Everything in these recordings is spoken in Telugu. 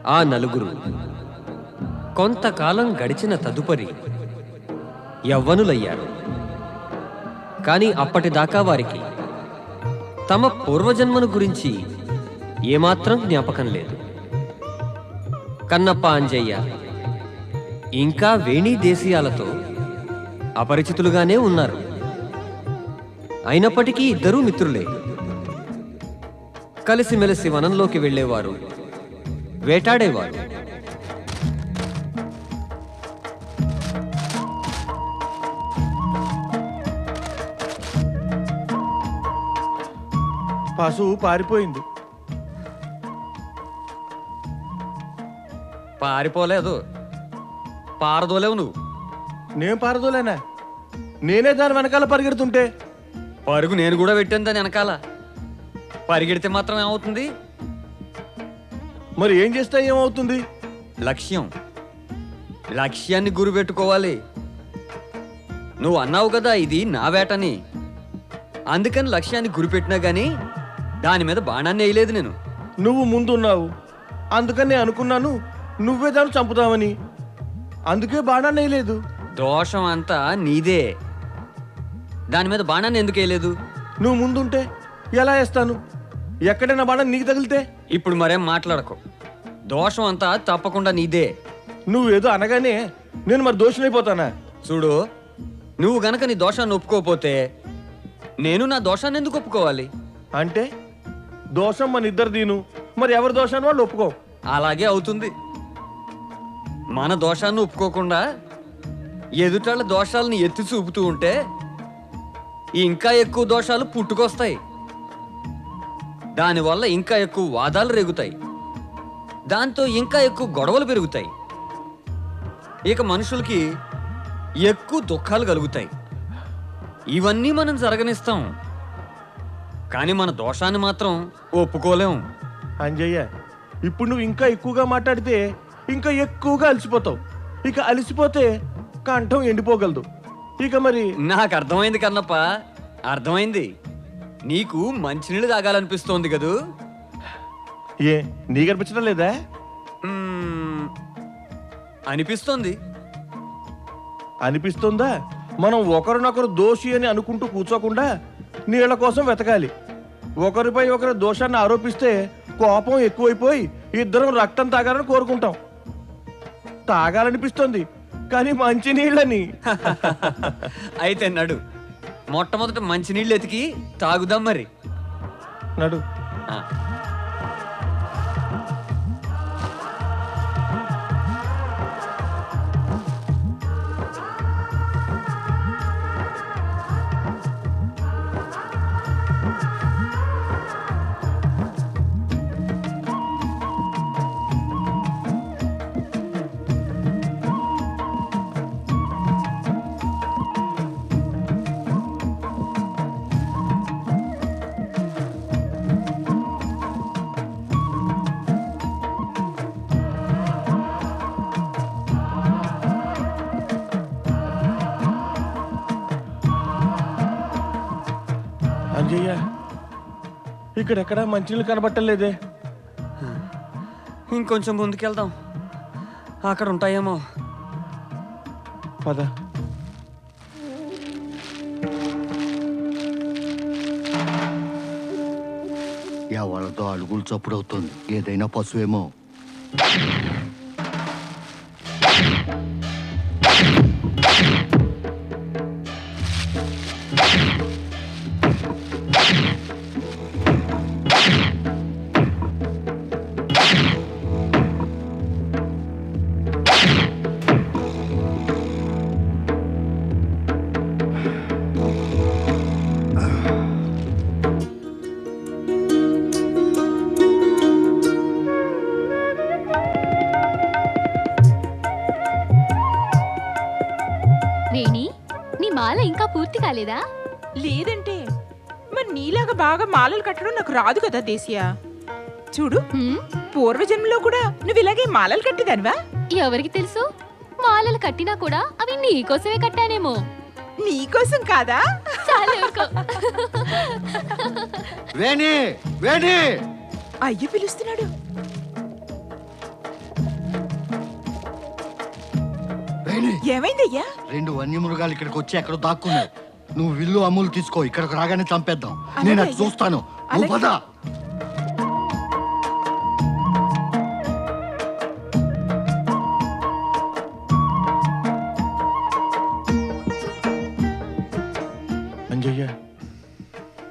ఆ నలుగురు కొంతకాలం గడిచిన తదుపరి యవ్వనులయ్యారు. కానీ అప్పటిదాకా వారికి తమ పూర్వజన్మను గురించి ఏమాత్రం జ్ఞాపకం లేదు. కన్నప్ప అంజయ్య ఇంకా వేణి దేశీయాలతో అపరిచితులుగానే ఉన్నారు. అయినప్పటికీ ఇద్దరూ మిత్రులే. కలిసిమెలిసి వనంలోకి వెళ్ళేవారు, వేటాడేవారు. పశువు పారిపోయింది. పారిపోలేదు, పారదోలేవు నువ్వు. నేను పారదోలేనా? నేనే దాని వెనకాల పరిగెడుతుంటే. పరుగు నేను కూడా పెట్టాను దాని వెనకాల. పరిగెడితే మాత్రం ఏమవుతుంది? మరి ఏం చేస్తే ఏమవుతుంది? లక్ష్యాన్ని గురిపెట్టుకోవాలి. నువ్వు అన్నావు కదా ఇది నా వేటని. అందుకని లక్ష్యాన్ని గురిపెట్టినా గానీ దాని మీద బాణాన్ని వేయలేదు నేను. నువ్వు ముందున్నావు, అందుకని నేను అనుకున్నాను నువ్వే దాన్ని చంపుతావని. అందుకే బాణాన్ని వేయలేదు. దోషం అంతా నీదే. దాని మీద బాణాన్ని ఎందుకు వేయలేదు? నువ్వు ముందుంటే ఎలా వేస్తాను? ఎక్కడైనా బాణం నీకు తగిలితే? ఇప్పుడు మరేం మాట్లాడకు. దోషం అంతా తప్పకుండా నీదే. నువ్వేదో అనగానే నేను మరి దోషులైపోతానా? చూడు, నువ్వు గనక నీ దోషాన్ని ఒప్పుకోపోతే నేను నా దోషాన్ని ఎందుకు ఒప్పుకోవాలి? అంటే దోషం మన ఇద్దరు దీను, మరి ఎవరి దోషాన్ని వాళ్ళు ఒప్పుకో. అలాగే అవుతుంది. మన దోషాన్ని ఒప్పుకోకుండా ఎదుటాళ్ళ దోషాలని ఎత్తి చూపుతూ ఉంటే ఇంకా ఎక్కువ దోషాలు పుట్టుకొస్తాయి. దానివల్ల ఇంకా ఎక్కువ వాదాలు రేగుతాయి. దాంతో ఇంకా ఎక్కువ గొడవలు పెరుగుతాయి. ఇక మనుషులకి ఎక్కువ దుఃఖాలు కలుగుతాయి. ఇవన్నీ మనం జరగనిస్తాం, కానీ మన దోషాన్ని మాత్రం ఒప్పుకోలేం. అంజయ్య, ఇప్పుడు నువ్వు ఇంకా ఎక్కువగా మాట్లాడితే ఇంకా ఎక్కువగా అలసిపోతావు. ఇక అలసిపోతే కంఠం ఎండిపోగలదు. ఇక మరి నాకు అర్థమైంది కన్నప్ప, అర్థమైంది. నీకు మంచినీళ్ళు తాగాలనిపిస్తోంది కదూ? ఏ నీకు అనిపించడం లేదా? అనిపిస్తోంది. అనిపిస్తుందా? మనం ఒకరినొకరు దోషి అని అనుకుంటూ కూర్చోకుండా నీళ్ల కోసం వెతకాలి. ఒకరిపై ఒకరి దోషాన్ని ఆరోపిస్తే కోపం ఎక్కువైపోయి ఇద్దరం రక్తం తాగాలని కోరుకుంటాం. తాగాలనిపిస్తుంది కానీ మంచి నీళ్ళని. అయితే నడు, మొట్టమొదట మంచినీళ్ళు ఎతికి తాగుదాం మరి. నడు. ఆ. అంజయ్య, ఇక్కడెక్కడా మంచినీళ్ళు కనబట్టలేదే. ఇంకొంచెం ముందుకెళ్దాం, అక్కడ ఉంటాయేమో. పద. ఎవరితో అడుగులు చప్పుడవుతుంది. ఏదైనా పశువేమో. వేణి, నీ మాల ఇంకా పూర్తి కాలేదా? లేదంటే మరి నీలాగా బాగా మాలలు కట్టడం నాకు రాదు కదా దేశియా. చూడు, పూర్వజన్మలో కూడా నువ్వు ఇలాగే మాలలు కట్టేదానివా? ఎవరికి తెలుసు, మాలలు కట్టినా కూడా అవి నీకోసమే కట్టానేమో. నీకోసం కాదా? చాలు ఊరుకో. వేణి, వేణి! అయ్య పిలుస్తున్నాడు. వేణి, ఏమైందయ్యా 2 వన్యమృగాలు ఇక్కడికి వచ్చి ఎక్కడో దాక్కున్నాయి. నువ్వు విల్లు అమ్ములు తీసుకో, ఇక్కడికి రాగానే చంపేద్దాం. నేను అది అలాగే. చూస్తాను. నువ్వు అలాగే. పద. అంజయ్య,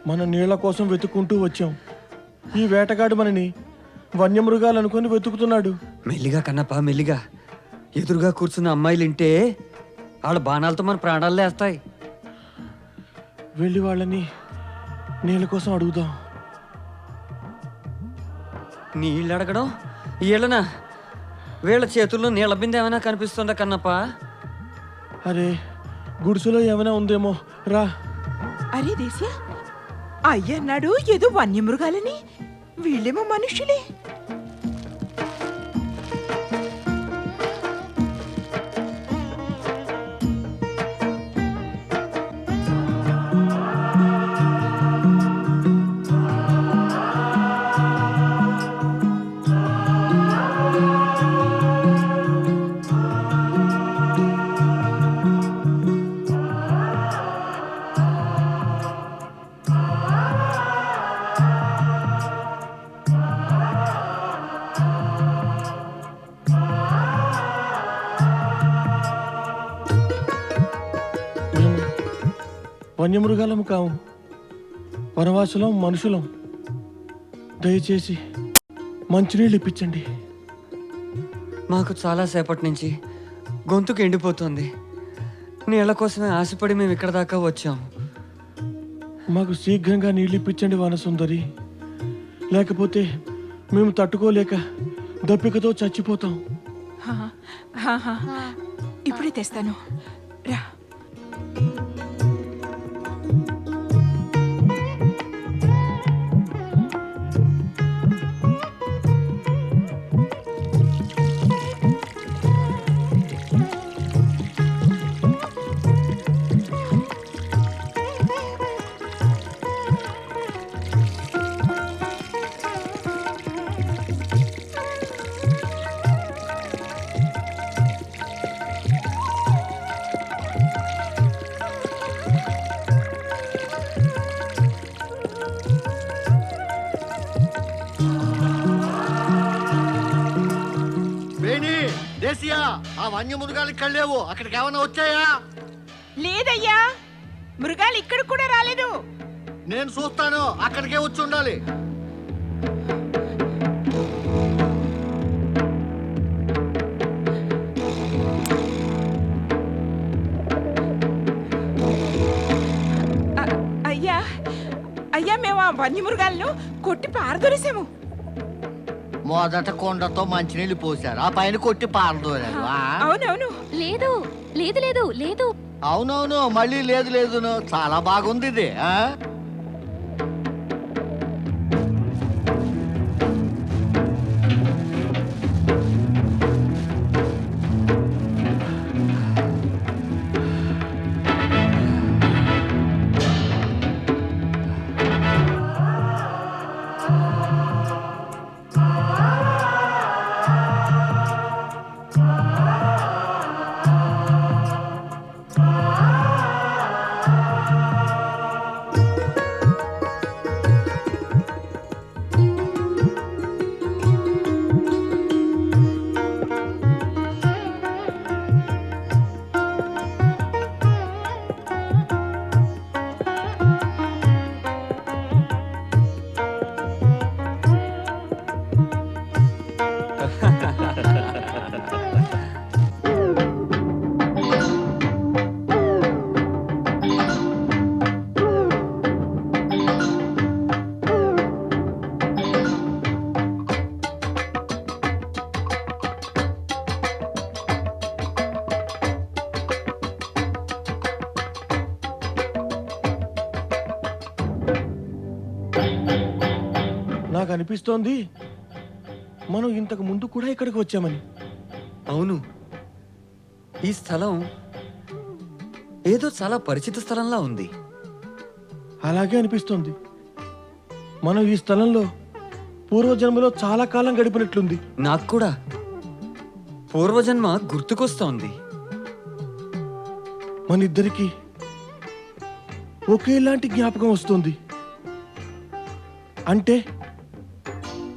మన నీళ్ల కోసం వెతుక్కుంటూ వచ్చాం. ఈ వేటగాడు మనని వన్యమృగాలు అనుకుని వెతుకుతున్నాడు. మెల్లిగా కన్నప్ప మెల్లిగా. ఎదురుగా కూర్చున్న అమ్మాయిలుంటే వాళ్ళ బాణాలతో మన ప్రాణాలు లేస్తాయి. వెళ్ళి వాళ్ళని నీళ్ళ కోసం అడుగుదాం. నీళ్ళు అడగడం వీళ్ళనా? వీళ్ళ చేతుల్లో నీళ్ళ బిందె ఏమైనా కనిపిస్తుందా కన్నప్ప? అరే, గుడిసెలో ఏమైనా ఉందేమో, రా. అరే దేశియా, అయ్య అన్నాడు ఏదో వన్యమృగాలని, వీళ్ళేమో మనుషులే. మేము వన్యమృగాలము కాము, వనవాసులం, మనుషులం. దయచేసి మంచినీళ్ళు ఇప్పించండి. మాకు చాలా సేపటి నుంచి గొంతుకు ఎండిపోతుంది. నీళ్ళ కోసమే ఆశపడి మేము ఇక్కడ దాకా వచ్చాం. మాకు శీఘ్రంగా నీళ్ళు ఇప్పించండి వనసుందరి, లేకపోతే మేము తట్టుకోలేక దప్పికతో చచ్చిపోతాం. హా, హా, హా. ఇప్పుడే తెస్తాను, రా. వేణి, దేశియా, ఆ వన్యమృగాలకు కళ్ళేవు, అక్కడికి ఏమైనా వచ్చాయా? లేదయ్యా, మృగాలు ఇక్కడ కూడా రాలేదు. నేను చూస్తాను, అక్కడికే వచ్చి ఉండాలి. అయ్యా అయ్యా, మేము ఆ వన్యమృగాలను కొట్టి పారదోరేసాము. మొదట కొండతో మంచినీళ్ళు పోశారు, ఆ పైన కొట్టి పారదోరారు. అవునవును. లేదు లేదు లేదు లేదు. అవునవును, మళ్ళీ లేదు లేదును. చాలా బాగుంది ఇది. నాకు అనిపిస్తోంది మనం ఇంతకు ముందు కూడా ఇక్కడికి వచ్చామని. అవును, ఈ స్థలం ఏదో చాలా పరిచిత స్థలంలా ఉంది. అలాగే అనిపిస్తోంది. మనం ఈ స్థలంలో పూర్వజన్మలో చాలా కాలం గడిపినట్లుంది. నాకు కూడా పూర్వజన్మ గుర్తుకొస్తోంది. మనిద్దరికి ఒకేలాంటి జ్ఞాపకం వస్తుంది. అంటే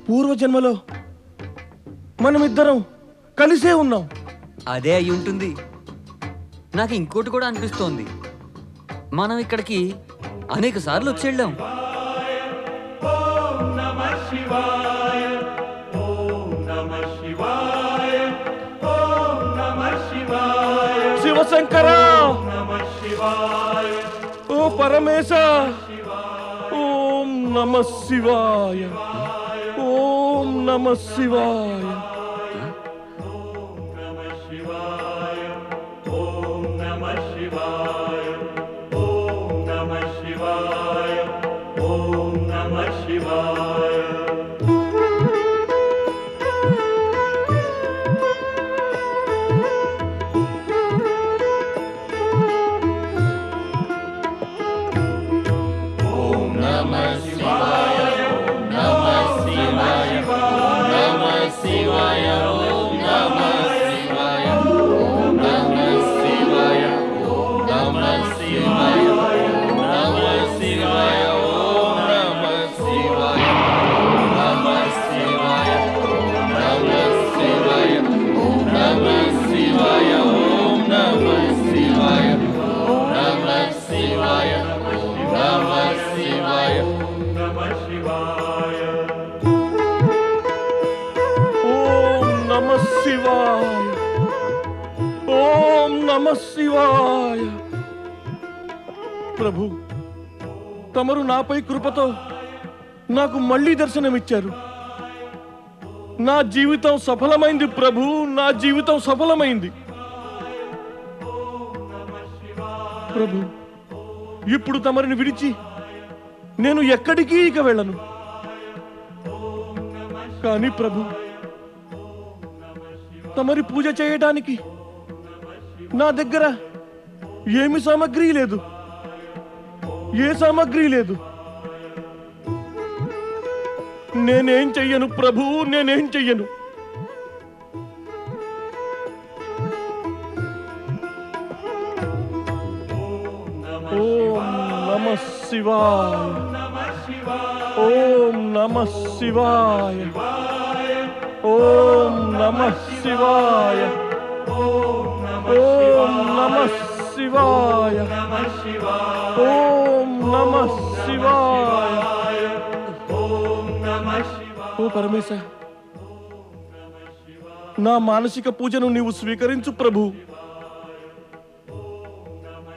పూర్వజన్మలో మనమిద్దరం కలిసే ఉన్నాం. అదే అయి ఉంటుంది. నాకు ఇంకోటి కూడా అనిపిస్తోంది. మనం ఇక్కడికి అనేక సార్లు వచ్చి వెళ్ళాం. శివశంకర, ఓ పరమేశ, ఓం నమ శివాయ, ఓం నమ శివాయ. ఓం నమ శివాయ. ప్రభు, తమరు నాపై కృపతో నాకు మళ్ళీ దర్శనమిచ్చారు. నా జీవితం సఫలమైంది ప్రభు, నా జీవితం సఫలమైంది. ప్రభు, ఇప్పుడు తమరిని విడిచి నేను ఎక్కడికి ఇక వెళ్ళను. కానీ ప్రభు, తమరి పూజ చేయడానికి నా దగ్గర ఏమి సామగ్రి లేదు, ఏ సామగ్రి లేదు. నేనేం చెయ్యను ప్రభు, నేనేం చెయ్యను. ఓం నమ శివాయ, ఓం నమ శివాయ, ఓం నమ శివాయ, ఓం నమ శివాయ, ఓం నమ శివాయ. ఓ పరమేశ, నా మానసిక పూజను నీవు స్వీకరించు ప్రభు.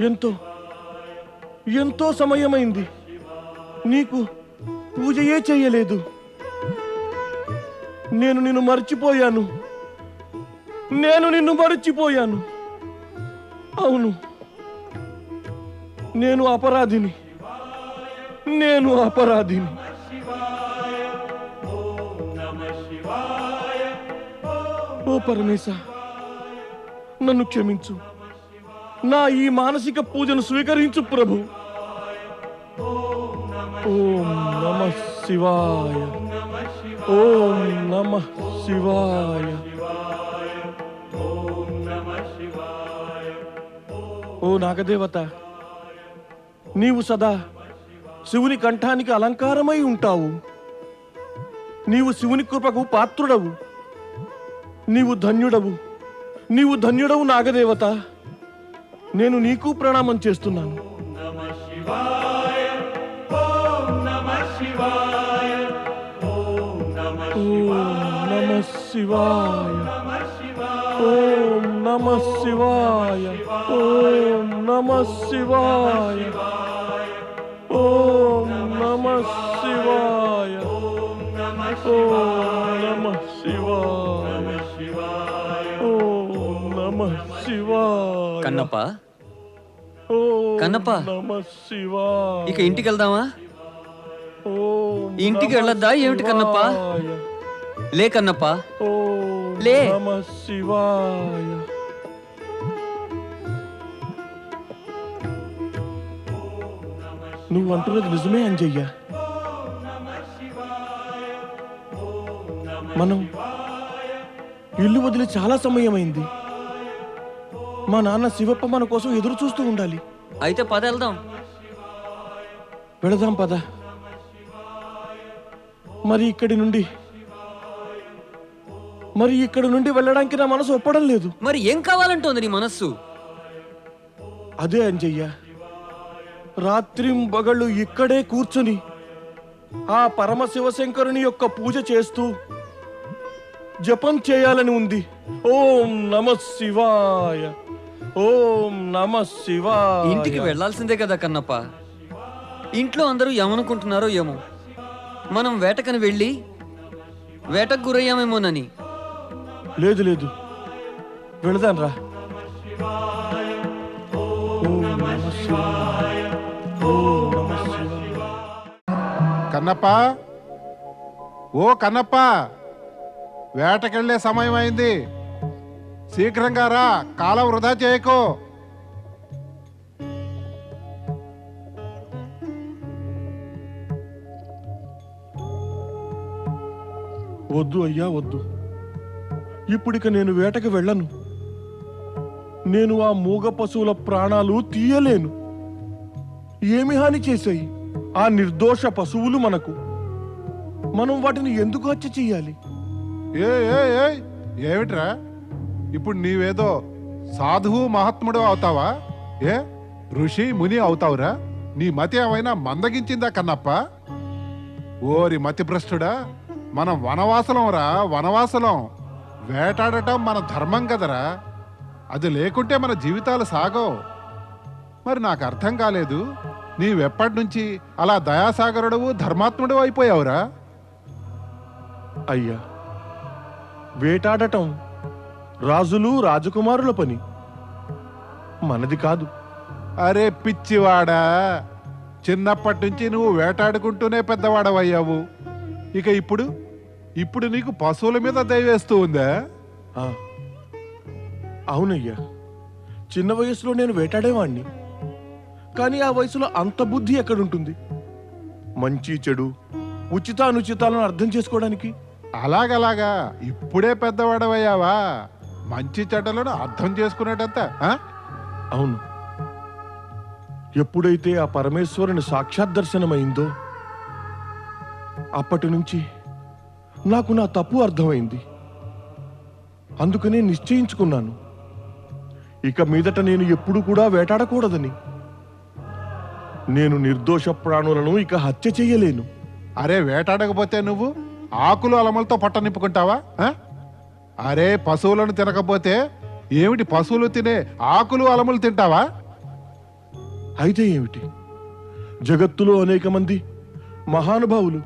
ఎంతో ఎంతో సమయమైంది, నీకు పూజయే చేయలేదు. నేను నిన్ను మర్చిపోయాను, నేను నిన్ను మర్చిపోయాను. అవును, నేను అపరాధిని, నేను అపరాధిని. ఓ పరమేశ, నన్ను క్షమించు. నా ఈ మానసిక పూజను స్వీకరించు ప్రభు. ఓం నమ శివాయ, ఓం నమ శివాయ. ఓ నాగదేవత, నీవు సదా శివుని కంఠానికి అలంకారమై ఉంటావు. నీవు శివుని కృపకు పాత్రుడవు. నీవు ధన్యుడవు, నీవు ధన్యుడవు నాగదేవత. నేను నీకు ప్రణామం చేస్తున్నాను. ఓం నమ శివాయ, ఓం నమ శివాయ, ఓం నమ శివాయ, ఓం నమ శివాయ, ఓం నమ శివాయ, ఓం నమ శివాయ. కన్నప్ప, ఓం కన్నప్ప, నమ శివాయ. ఇక ఇంటికి వెళ్దామా? ఓం ఇంటికి నమ వెళ్ళొద్దా ఏమిటి కన్నప్ప? శివాయ. లే కన్నప్ప, ఓం లే. నమ శివాయ. నువ్వు అంటున్నది నిజమే అంజయ్య. మనం ఇల్లు వదిలి చాలా సమయమైంది. మా నాన్న శివప్ప మన కోసం ఎదురు చూస్తూ ఉండాలి. అయితే పద వెళ్దాం. వెళదాం పద. మరి ఇక్కడి నుండి వెళ్ళడానికి నా మనసు ఒప్పడం లేదు. మరి ఏం కావాలంటోంది నీ మనస్సు? అదే అంజయ్య, రాత్రింబగళ్ళు ఇక్కడే కూర్చొని ఆ పరమశివశంకరుని యొక్క పూజ చేస్తూ జపం చేయాలని ఉంది. ఓం నమ శివాయ, ఓం నమ శివాయ. ఇంటికి వెళ్ళాల్సిందే కదా కన్నప్ప. ఇంట్లో అందరూ ఏమనుకుంటున్నారో ఏమో, మనం వేటకని వెళ్ళి వేటకు గురయ్యామేమోనని. లేదు లేదు, వెళదాం రా. కన్నప్ప, ఓ కన్నప్ప, వేటకెళ్లే సమయం అయింది. శీఘ్రంగా రా, కాలం వృధా చేయకు. వద్దు అయ్యా వద్దు, ఇప్పుడిక నేను వేటకు వెళ్ళను. నేను ఆ మూగ పశువుల ప్రాణాలు తీయలేను. ఏమి హాని చేశాయి ఆ నిర్దోష పశువులు మనకు? మనం వాటిని ఎందుకు హత్య చెయ్యాలి? ఏమిట్రా ఇప్పుడు నీవేదో సాధువు మహాత్ముడు అవుతావా? ఋషి ముని అవుతావురా? నీ మతి ఏమైనా మందగించిందా కన్నప్ప? ఓరి మతి భ్రష్టుడా, మనం వనవాసలం రా, వనవాసలం. వేటాడటం మన ధర్మం కదరా, అది లేకుంటే మన జీవితాలు సాగవు. మరి నాకు అర్థం కాలేదు, నీవెప్పటి నుంచి అలా దయాసాగరుడవు ధర్మాత్ముడు అయిపోయావురా? అయ్యా, వేటాడటం రాజులు రాజకుమారుల పని, మనది కాదు. అరే పిచ్చివాడా, చిన్నప్పటి నుంచి నువ్వు వేటాడుకుంటూనే పెద్దవాడవయ్యావు. ఇక ఇప్పుడు నీకు పశువుల మీద దయవేస్తూ ఉందా? అవునయ్యా, చిన్న వయసులో నేను వేటాడేవాణ్ణి. కానీ ఆ వయసులో అంత బుద్ధి ఎక్కడుంటుంది? మంచి చెడు ఉచితానుచితాలను అర్థం చేసుకోవడానికి. అలాగలాగా ఇప్పుడే పెద్దవాడవయ్యావా? మంచి చెడ్డలను అర్థం చేసుకునేటంత? అవును, ఎప్పుడైతే ఆ పరమేశ్వరుని సాక్షాత్ దర్శనమైందో అప్పటి నుంచి నాకు నా తప్పు అర్థమైంది. అందుకనే నిశ్చయించుకున్నాను, ఇక మీదట నేను ఎప్పుడు కూడా వేటాడకూడదని. నేను నిర్దోష ప్రాణులను ఇక హత్య చెయ్యలేను. అరే వేటాడకపోతే నువ్వు ఆకులు అలమలతో పట్ట నింపుకుంటావా? అరే పశువులను తినకపోతే ఏమిటి, పశువులు తినే ఆకులు అలములు తింటావా? అయితే ఏమిటి, జగత్తులో అనేక మంది మహానుభావులు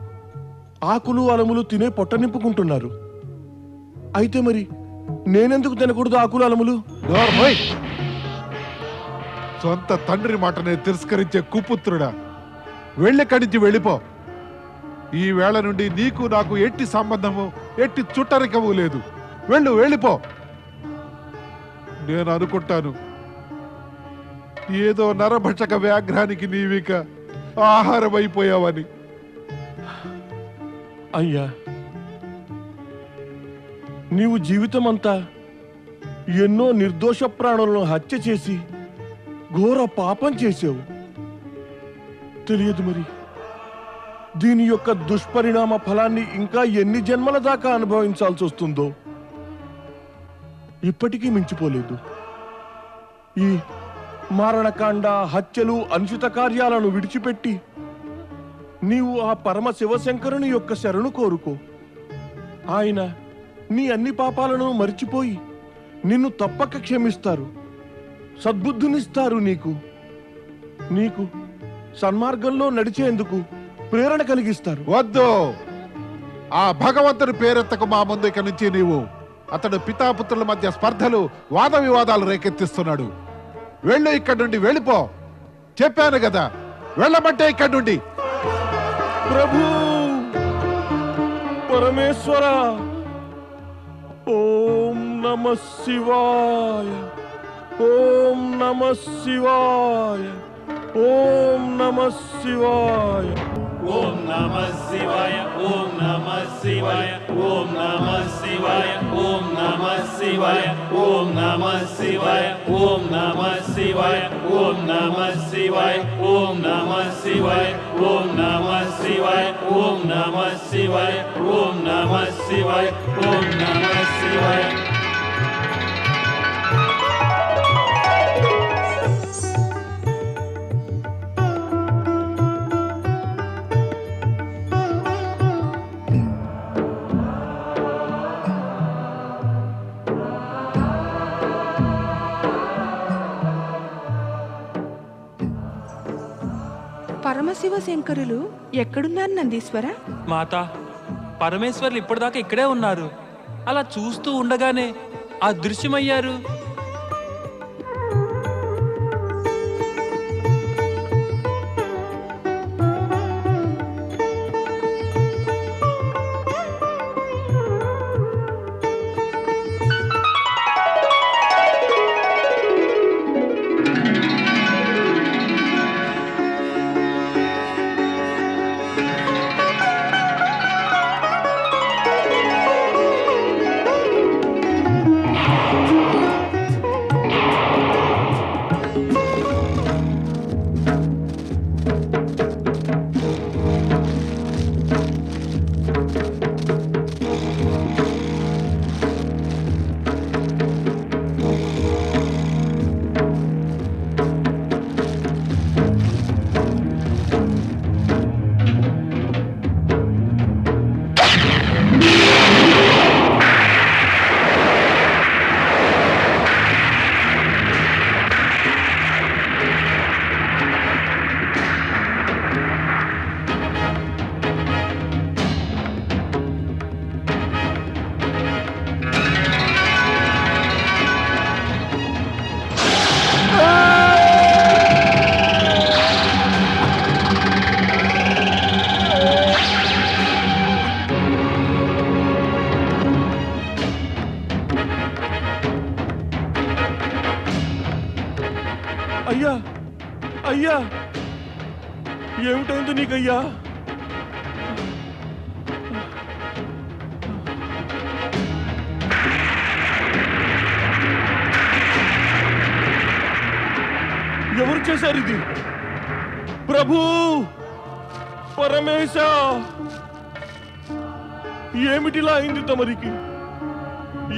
ఆకులు అలములు తినే పొట్ట నింపుకుంటున్నారు. అయితే మరి నేనెందుకు తినకూడదు ఆకులు అలములు? నోర్మోయ్! సొంత తండ్రి మాటనే తిరస్కరించే కుపుత్రుడా, వెళ్ళిక్కడి వెళ్ళిపో. ఈ వేళ నుండి నీకు నాకు ఎట్టి సంబంధము, ఎట్టి చుట్టరికము లేదు. వెళ్ళిపో. నేను అనుకుంటాను, ఏదో నరభక్షక వ్యాఘ్రానికి నీవిక ఆహారం అయిపోయావని. అయ్యా, నీవు జీవితమంతా ఎన్నో నిర్దోష ప్రాణులను హత్య చేసి ఘోర పాపం చేసావు. తెలియదు మరి దీని యొక్క దుష్పరిణామ ఫలాన్ని ఇంకా ఎన్ని జన్మల దాకా అనుభవించాల్సి వస్తుందో. ఇప్పటికీ మించిపోలేదు. ఈ మారణకాండ, హత్యలు, అనుచిత కార్యాలను విడిచిపెట్టి నీవు ఆ పరమ శివశంకరుని యొక్క శరణు కోరుకో. ఆయన నీ అన్ని పాపాలను మరిచిపోయి నిన్ను తప్పక క్షమిస్తారు, సద్బుద్ధినిస్తారు. నీకు సన్మార్గంలో నడిచేందుకు ప్రేరణ కలిగిస్తారు. వద్దు, ఆ భగవంతుని పేరెత్తకు మా ముందు. ఇక నుంచి నీవు అతడు పితాపుత్రుల మధ్య స్పర్ధలు, వాద వివాదాలు రేకెత్తిస్తున్నాడు. ఇక్కడి నుండి వెళ్ళిపో. చెప్పాను కదా, వెళ్ళమంటే ఇక్కడి నుండి. ప్రభు పరమేశ్వర, ఓం నమ శివాయ, ఓం నమ శివాయ, ఓం నమ శివాయ, ఓం నమః శివాయ ఓం నమః శివాయ ఓం నమః శివాయ ఓం నమః శివాయ ఓం నమః శివాయ ఓం నమః శివాయ ఓం నమః శివాయ ఓం నమః శివాయ ఓం నమః శివాయ ఓం నమః శివాయ ఓం నమః శివాయ ఓం నమః శివాయ. పరమశివ శంకరులు ఎక్కడున్నారు నందీశ్వర? మాత, పరమేశ్వర్లు ఇప్పటిదాకా ఇక్కడే ఉన్నారు. అలా చూస్తూ ఉండగానే అదృశ్యమయ్యారు. అయ్యా అయ్యా, ఏమిటైంది నీకయ్యా? ఎవరు చేశారు ఇది? ప్రభు, పరమేశ, ఏమిటిలా అయింది తమరికి?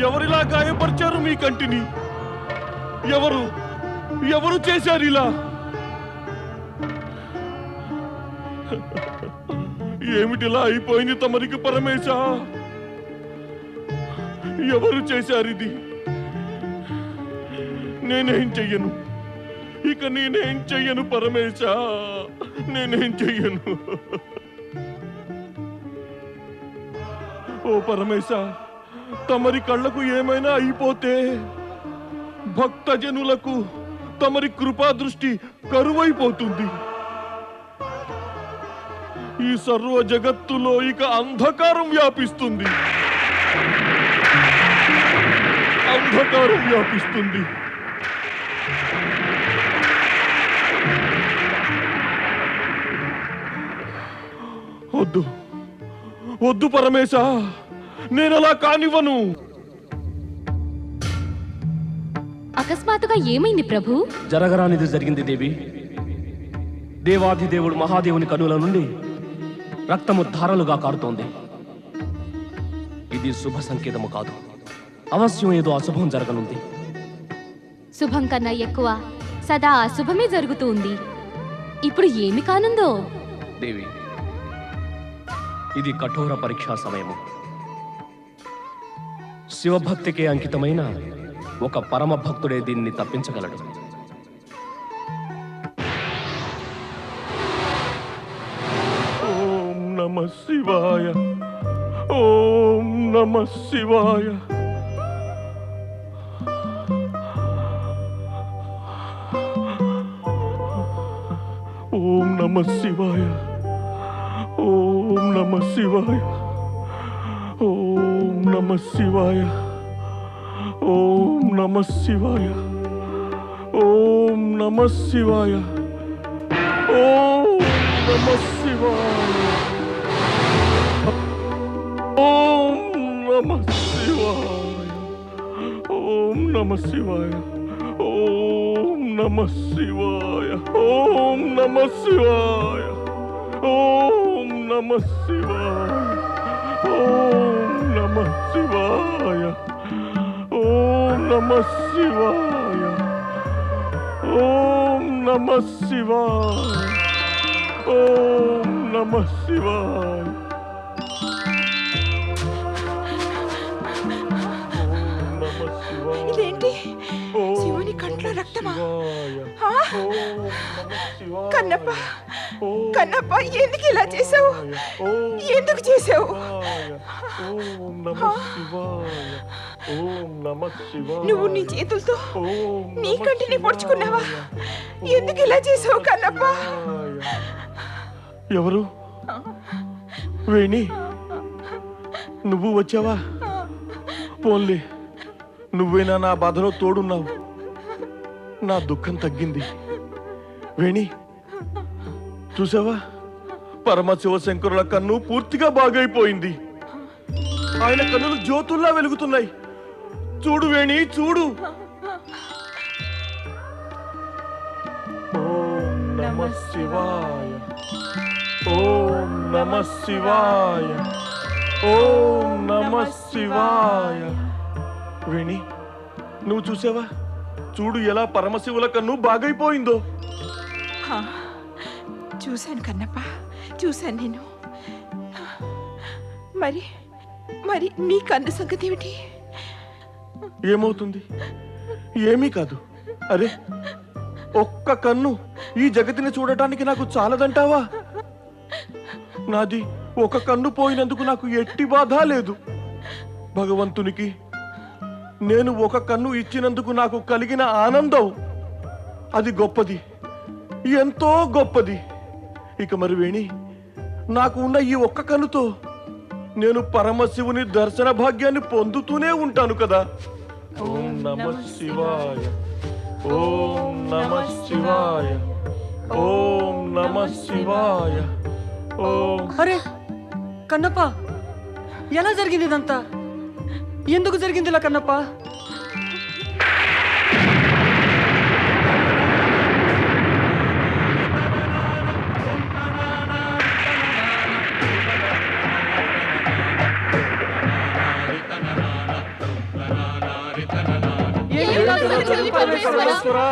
ఎవరిలా గాయపరిచారు మీ కంటిని? ఎవరు ఎవరు చేశారు ఇలా? ఏమిటిలా అయిపోయింది తమరికి పరమేశ? ఎవరు చేశారు ఇది? నేనేం చెయ్యను, ఇక నేనేం చెయ్యను పరమేశ, నేనేం చెయ్యను. ఓ పరమేశ, తమరి కళ్ళకు ఏమైనా అయిపోతే భక్తజనులకు తమరి కృపా దృష్టి కరువైపోతుంది. ఈ సర్వ జగత్తులో ఇక అంధకారం వ్యాపిస్తుంది, అంధకారం వ్యాపిస్తుంది. వద్దు వద్దు పరమేశ, నేనలా కానివ్వను. అకస్మాత్తుగా ఏమైంది ప్రభు? జరగరానిది జరిగింది దేవి. దేవాధిదేవుడు మహాదేవుని కనుల నుండి రక్తము ధారలుగా కారుతోంది. ఇది శుభ సంకేతము కాదు. అవశ్యం ఏదో అశుభం జరగనుంది. శుభం కన్నా ఎక్కువ సదా అశుభమే జరుగుతూ ఉంది. ఇప్పుడు ఏమి కానుందో? దేవి, ఇది కఠోర పరీక్షా సమయము. శివభక్తికే అంకితమైన ఒక పరమ భక్తుడే దీన్ని తప్పించగలడు. ఓం నమః శివాయ, ఓం నమః శివాయ. ఓం నమః శివాయ, ఓం నమః శివాయ, ఓం నమః శివాయ, ఓం నమః శివాయ, ఓం నమః శివాయ, ఓం నమః శివాయ. శివాయ. ఓం నమః శివాయ. ఓం నమః శివాయ. ఓం నమః శివాయ. ఓం నమః శివాయ. ఓం నమః శివాయ. ఓం నమః శివాయ. ఓం నమః శివాయ. ఓం నమః శివాయ. ఓం నమః శివాయ. ఇదేంటి శివుని కంట్లో రక్తమా? ఆ? కన్నప్ప కన్నప్ప ఎందుకు ఇలా చేసావు? ఎందుకు చేసావు? ఓం నమః శివాయ. ఓం నమః శివాయ. నువ్వు నీ చేతులతో నీ కంటిని పొడుచుకున్నావా? ఎందుకు ఇలా చేసావు కన్నప్ప? ఎవరు? వేణి, నువ్వు వచ్చావా? పోన్లే, నువ్వేనా నా బాధలో తోడున్నావు. నా దుఃఖం తగ్గింది. వేణి, చూసావా, పరమశివశంకరుల కన్ను పూర్తిగా బాగైపోయింది. ఆయన కన్నులు జ్యోతుల్లా వెలుగుతున్నాయి. చూడు వేణి, చూడు. ఓం నమః శివాయ. ఓం నమః శివాయ. ఓం నమః శివాయ. వేణి, నువ్వు చూసావా? చూడు ఎలా పరమశివుల కన్ను బాగైపోయిందో. చూశాను కన్నప్ప, చూశాను నేను. మరి మరి నీ కన్ను సంగతి ఏమిటి? ఏమవుతుంది? ఏమీ కాదు. అరే, ఒక్క కన్ను ఈ జగతిని చూడటానికి నాకు చాలదంటావా? నాది ఒక కన్ను పోయినందుకు నాకు ఎట్టి బాధ లేదు. భగవంతునికి నేను ఒక కన్ను ఇచ్చినందుకు నాకు కలిగిన ఆనందం అది గొప్పది, ఎంతో గొప్పది. ఇక మరి వేణి, నాకు ఉన్న ఈ ఒక్క కన్నుతో నేను పరమశివుని దర్శన భాగ్యాన్ని పొందుతూనే ఉంటాను కదా. ఓం నమః శివాయ. ఓం నమః శివాయ. ఓం నమః శివాయ. ఓం. అరే కన్నప్ప, ఎలా జరిగింది ఇదంతా? ఎందుకు జరిగింది ఇలా కన్నప్ప? పరమేశ్వరా,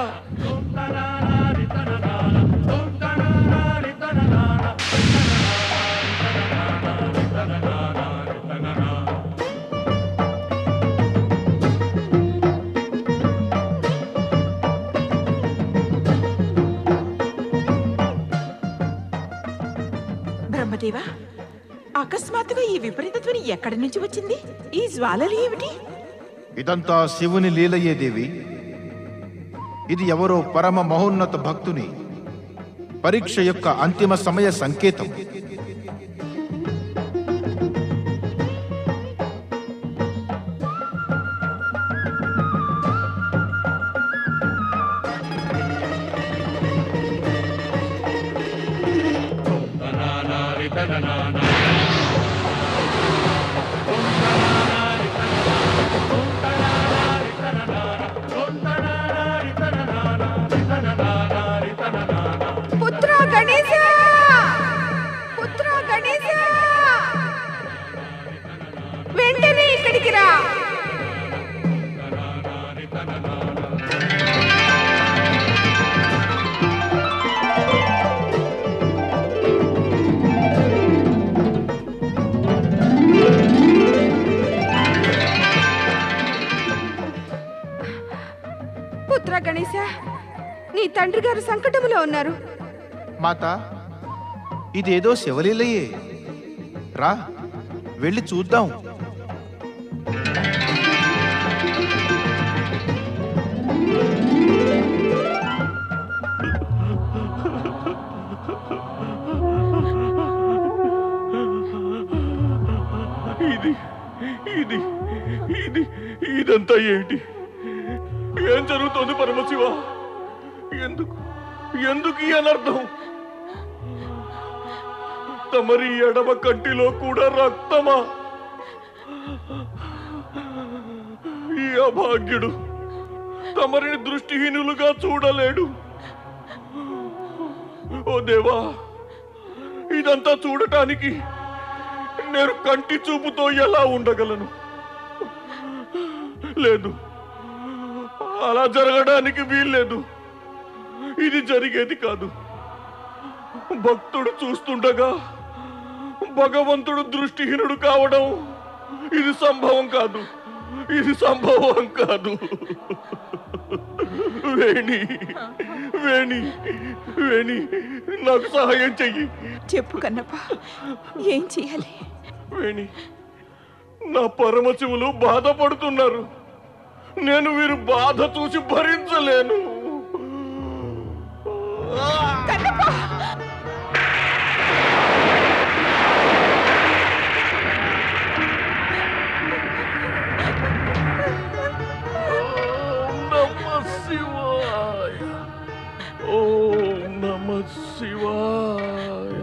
బ్రహ్మదేవా, అకస్మాత్తుగా ఈ విపరీత ధ్వని ఎక్కడి నుంచి వచ్చింది? ఈ జ్వాలలు ఏమిటి? ఇదంతా శివుని లీలయే దేవి. ఇది ఎవరో పరమ మహోన్నత భక్తుని పరీక్ష యొక్క అంతిమ సమయ సంకేతం. పుత్ర గణేశ, పుత్ర గణేశ, వెంటనే ఇక్కడికి రా. పుత్ర గణేశ, నీ తండ్రి గారు సంకటములో ఉన్నారు. మాత, ఇదేదో శివలీలయే. రా, వెళ్ళి చూద్దాం. ఇది ఇది ఇది ఇదంతా ఏంటి? ఏం జరుగుతోంది పరమశివ? ఎందుకు ఎందుకు ఈ అనర్థం? తమరి ఎడమ కంటిలో కూడా రక్తమా? ఈ అభాగ్యుడు తమరిని దృష్టిహీనులుగా చూడలేడు. ఓ దేవా, ఇదంతా చూడటానికి నేను కంటి చూపుతో ఎలా ఉండగలను? లేదు, అలా జరగడానికి వీల్లేదు. ఇది జరిగేది కాదు. భక్తుడు చూస్తుండగా భగవంతుడు దృష్టిహీనుడు కావడం ఇది సంభవం కాదు. ఇది సంభవం కాదు. వేణి, వేణి, వేణి, నాకు సహాయం చెయ్యి. చెప్పు కన్నప్ప, ఏం చెయ్యాలి? వేణి, నా పరమశివులు బాధపడుతున్నారు. నేను వీరు బాధ చూసి భరించలేను. కన్నప్ప! నమః శివాయ. ఓం నమః శివాయ.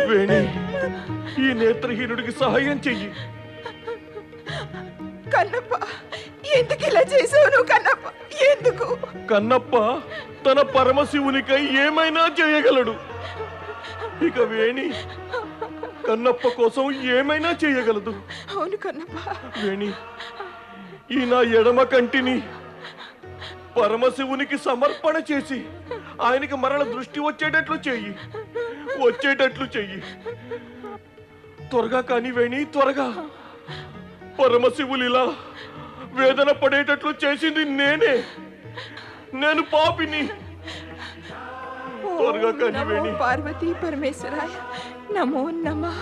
వేణి, ఈ నేత్రహీనుడికి సహాయం చెయ్యి. కన్నప్ప, ఎందుకు ఇలా చేసావు నువ్వు? కన్నప్ప, ఎందుకు? కన్నప్ప తన పరమశివునికై ఏమైనా చేయగలడు. ఇక వేణి కన్నప్ప కోసం ఏమైనా చేయగలదు. అవును కన్నప్ప. వేణి, ఈ నా ఎడమ కంటిని పరమశివునికి సమర్పణ చేసి ఆయనకి మరల దృష్టి వచ్చేటట్లు చెయ్యి. వచ్చేటట్లు చెయ్యి. త్వరగా కాని వేణి, త్వరగా. పరమశివులిలా వేదన పడేటట్లు చేసింది నేనే. నేను పాపిని. త్వరగా కాని నమో వేణి. పార్వతీ పరమేశ్వరాయ నమో నమః.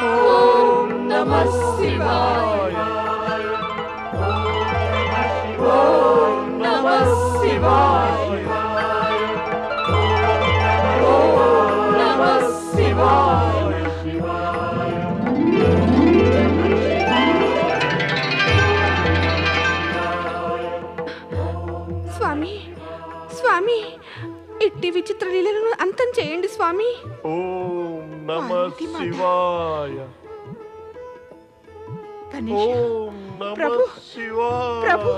ఓం నమః శివాయ. ఓం నమః శివాయ. ఓం నమః శివాయ. స్వామి, స్వామి, ఇట్టి విచిత్ర లీలలను అంతం చేయండి స్వామి. ఓం నమః శివాయ. గణేష, ఓం ప్రభు, నమః శివాయ. ప్రభు.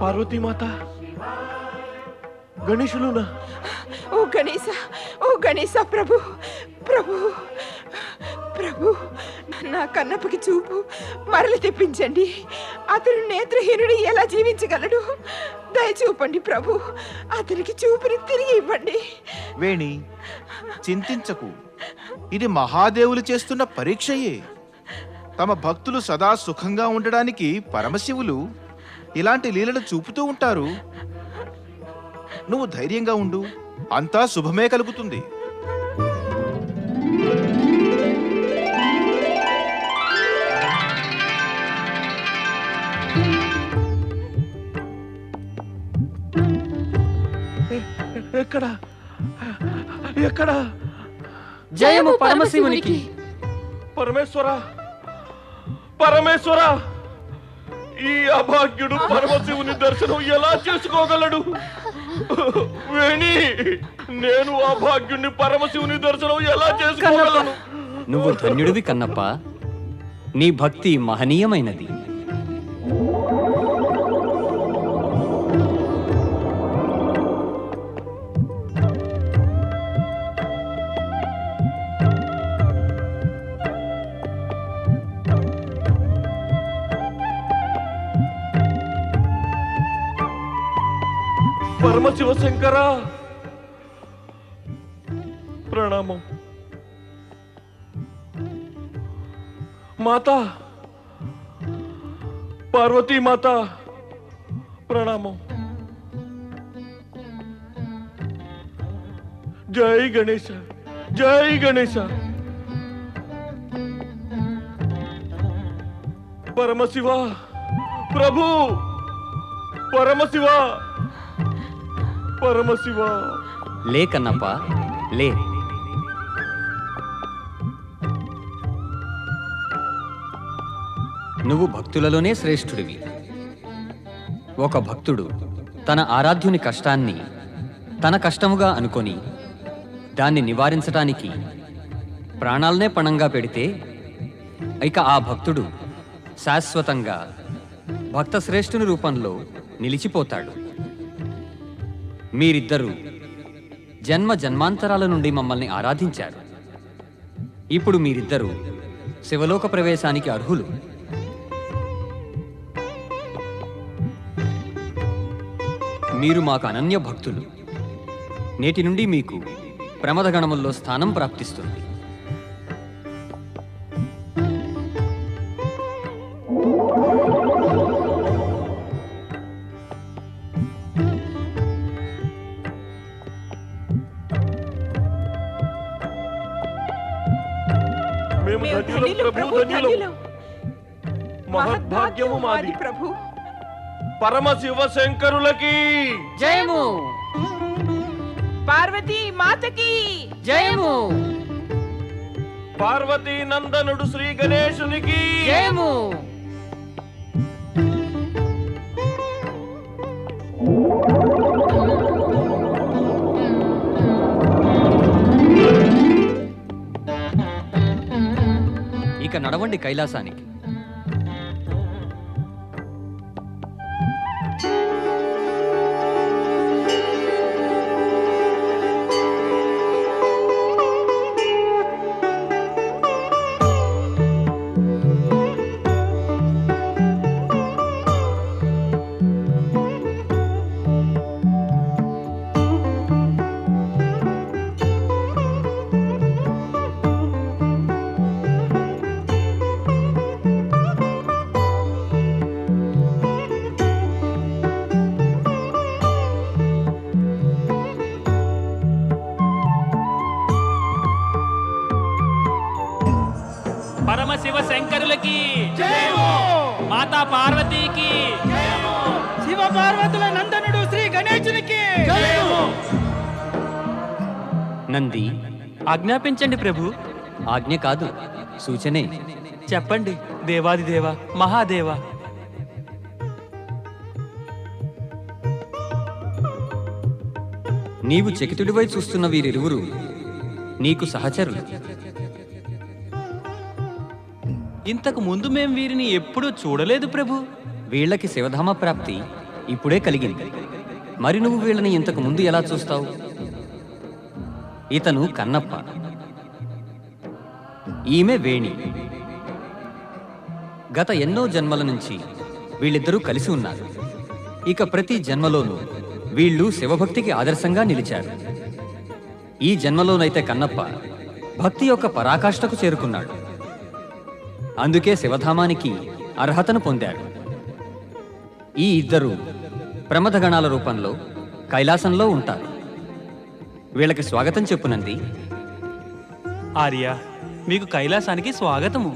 పార్వతీమాత, గణేశులునా? ఓ గణేశ, ఓ గణేశ, ప్రభు, ప్రభు, ప్రభు, నా కన్నప్పకి చూపు మరలి తెప్పించండి. అతను నేత్రహీనుడు ఎలా జీవించగలడు? దయచూపండి ప్రభు, అతనికి చూపుని తిరిగి ఇవ్వండి. వేణి, చింతించకు. ఇది మహాదేవులు చేస్తున్న పరీక్షయే. తమ భక్తులు సదా సుఖంగా ఉండడానికి పరమశివులు ఇలాంటి లీలలు చూపుతూ ఉంటారు. నువ్వు ధైర్యంగా ఉండు, అంతా శుభమే కలుగుతుంది. ఎక్కడ ఎక్కడ? జయము పరమశివునికి. పరమేశ్వర, పరమేశ్వర, ఈ అభాగ్యుడు పరమశివుని దర్శనం ఎలా చేసుకోగలడు? వేణి, నేను అభాగ్యుడిని పరమశివుని దర్శనం ఎలా చేసుకోగలను? నువ్వు ధన్యుడివి కన్నప్ప. నీ భక్తి మహనీయమైనది. పరమశివ శంకర, ప్రణామం. మాత, పార్వతీ మాత, ప్రణామం. జై గణేశ, జై గణేశ. పరమశివ, ప్రభు, పరమశివ, పరమశివ. లే కన్నప్ప, లే. నువ్వు భక్తులలోనే శ్రేష్ఠుడివి. ఒక భక్తుడు తన ఆరాధ్యుని కష్టాన్ని తన కష్టముగా అనుకొని దాన్ని నివారించటానికి ప్రాణాలనే పణంగా పెడితే ఇక ఆ భక్తుడు శాశ్వతంగా భక్త శ్రేష్ఠుని రూపంలో నిలిచిపోతాడు. మీరిద్దరూ జన్మ జన్మాంతరాల నుండి మమ్మల్ని ఆరాధించారు. ఇప్పుడు మీరిద్దరూ శివలోక ప్రవేశానికి అర్హులు. మీరు మాకు అనన్య భక్తులు. నేటి నుండి మీకు ప్రమదగణముల్లో స్థానం ప్రాప్తిస్తుంది. మేము మేము ధన్యులం ధన్యులం, ప్రభు, ప్రభు, ధన్యులం. ధన్యులం. మహద్భాగ్యము మాది. ప్రభు. పరమశివ శంకరులకి జయము పార్వతీ మాతకి జయము పార్వతీ నందనుడు శ్రీ గణేశునికి జయము. ఇక నడవండి కైలాసానికి. పరమశివ శంకరులకి మాతా పార్వతీకి శివ పార్వతుల నందనుడు శ్రీ గణేశునికి నంది, ఆజ్ఞాపించండి ప్రభు. ఆజ్ఞ కాదు, సూచనే. చెప్పండి దేవాదిదేవ మహాదేవ. నీవు చకితుడివై చూస్తున్న వీరిరువురు నీకు సహచరులు. ఇంతకు ముందు మేం వీరిని ఎప్పుడూ చూడలేదు ప్రభు. వీళ్ళకి శివధామ ప్రాప్తి ఇప్పుడే కలిగింది. మరి నువ్వు వీళ్ళని ఇంతకు ముందు ఎలా చూస్తావు? ఇతను కన్నప్ప, ఈమె వేణి. గత ఎన్నో జన్మల నుంచి వీళ్ళిద్దరూ కలిసి ఉన్నారు. ఇక ప్రతి జన్మలోనూ వీళ్ళు శివభక్తికి ఆదర్శంగా నిలిచారు. ఈ జన్మలోనైతే కన్నప్ప భక్తి యొక్క పరాకాష్ఠకు చేరుకున్నాడు. అందుకే శివధామానికి అర్హతను పొందాడు. ఈ ఇద్దరు ప్రమథగణాల రూపంలో కైలాసంలో ఉంటారు. వీళ్ళకి స్వాగతం చెప్పు నంది. ఆర్య, మీకు కైలాసానికి స్వాగతము.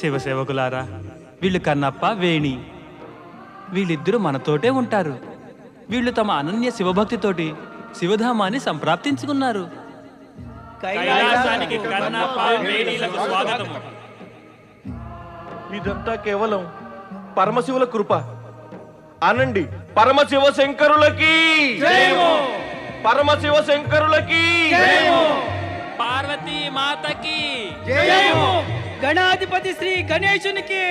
శివసేవకులారా, వీళ్ళు కన్నప్ప, వేణి. వీళ్ళిద్దరూ మనతోటే ఉంటారు. వీళ్ళు తమ అనన్య శివభక్తితోటి శివధామాన్ని సంప్రాప్తించుకున్నారు. కైలాసానికి కన్నప్ప, వేణీలకు స్వాగతము. ఇదంతా కేవలం పరమశివుల కృప. అనండి, పరమశివ శంకరులకి పరమశివ శంకరులకి పార్వతీ మాతకి గణాధిపతి శ్రీ గణేశునికి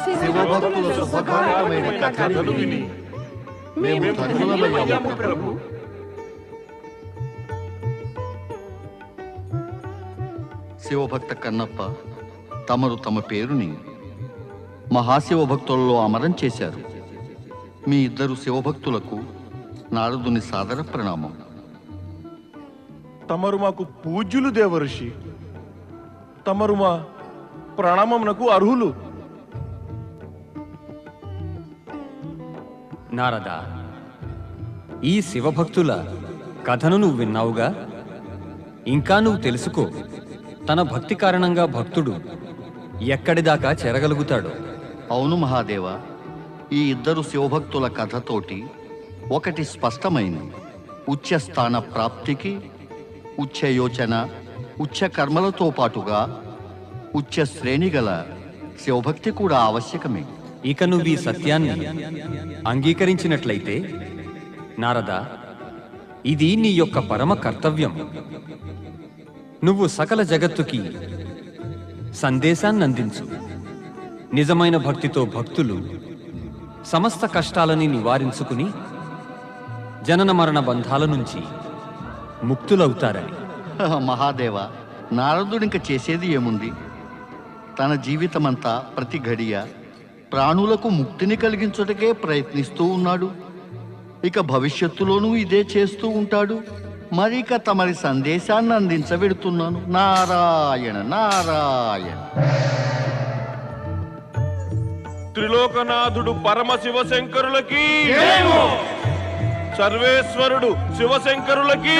శివభక్తుల శుభకార్యమైన కథలు విని మేము ధన్యులమయ్యాము ప్రభు. శివభక్త కన్నప్ప తమరు తమ పేరుని మహాశివభక్తులలో అమరం చేశారు. మీ ఇద్దరు శివభక్తులకు నారదుని సాదర ప్రణామం. తమరు మాకు పూజ్యులు దేవర్షి. తమరు మా ప్రణామమునకు అర్హులు. నారద, ఈ శివభక్తుల కథను నువ్వు విన్నావుగా. ఇంకా నువ్వు తెలుసుకో. తన భక్తి కారణంగా భక్తుడు ఎక్కడిదాకా చేరగలుగుతాడు. అవును మహాదేవ, ఈ ఇద్దరు శివభక్తుల కథతోటి ఒకటి స్పష్టమైంది. ఉచ్చస్థాన ప్రాప్తికి ఉచ్చ యోచన ఉచ్చ కర్మలతో పాటుగా ఉచ్చ శ్రేణి గల శివభక్తి కూడా ఆవశ్యకమే. ఇక నువ్వు ఈ సత్యాన్ని అంగీకరించినట్లయితే నారద, ఇది నీ యొక్క పరమ కర్తవ్యం. నువ్వు సకల జగత్తుకి సందేశాన్ని అందించు. నిజమైన భక్తితో భక్తులు సమస్త కష్టాలని నివారించుకుని జనన మరణ బంధాల నుంచి ముక్తులవుతారని. మహాదేవ, నారదుడింక చేసేది ఏముంది? తన జీవితమంతా ప్రతి ఘడియ ప్రాణులకు ముక్తిని కలిగించుటకే ప్రయత్నిస్తూ ఉన్నాడు. ఇక భవిష్యత్తులోనూ ఇదే చేస్తూ ఉంటాడు. మరిక తమరి సందేశాన్ని అందించబెడుతున్నాను. నారాయణ నారాయణ. త్రిలోకనాథుడు పరమశివశంకరులకి, సర్వేశ్వరుడు శివశంకరులకి.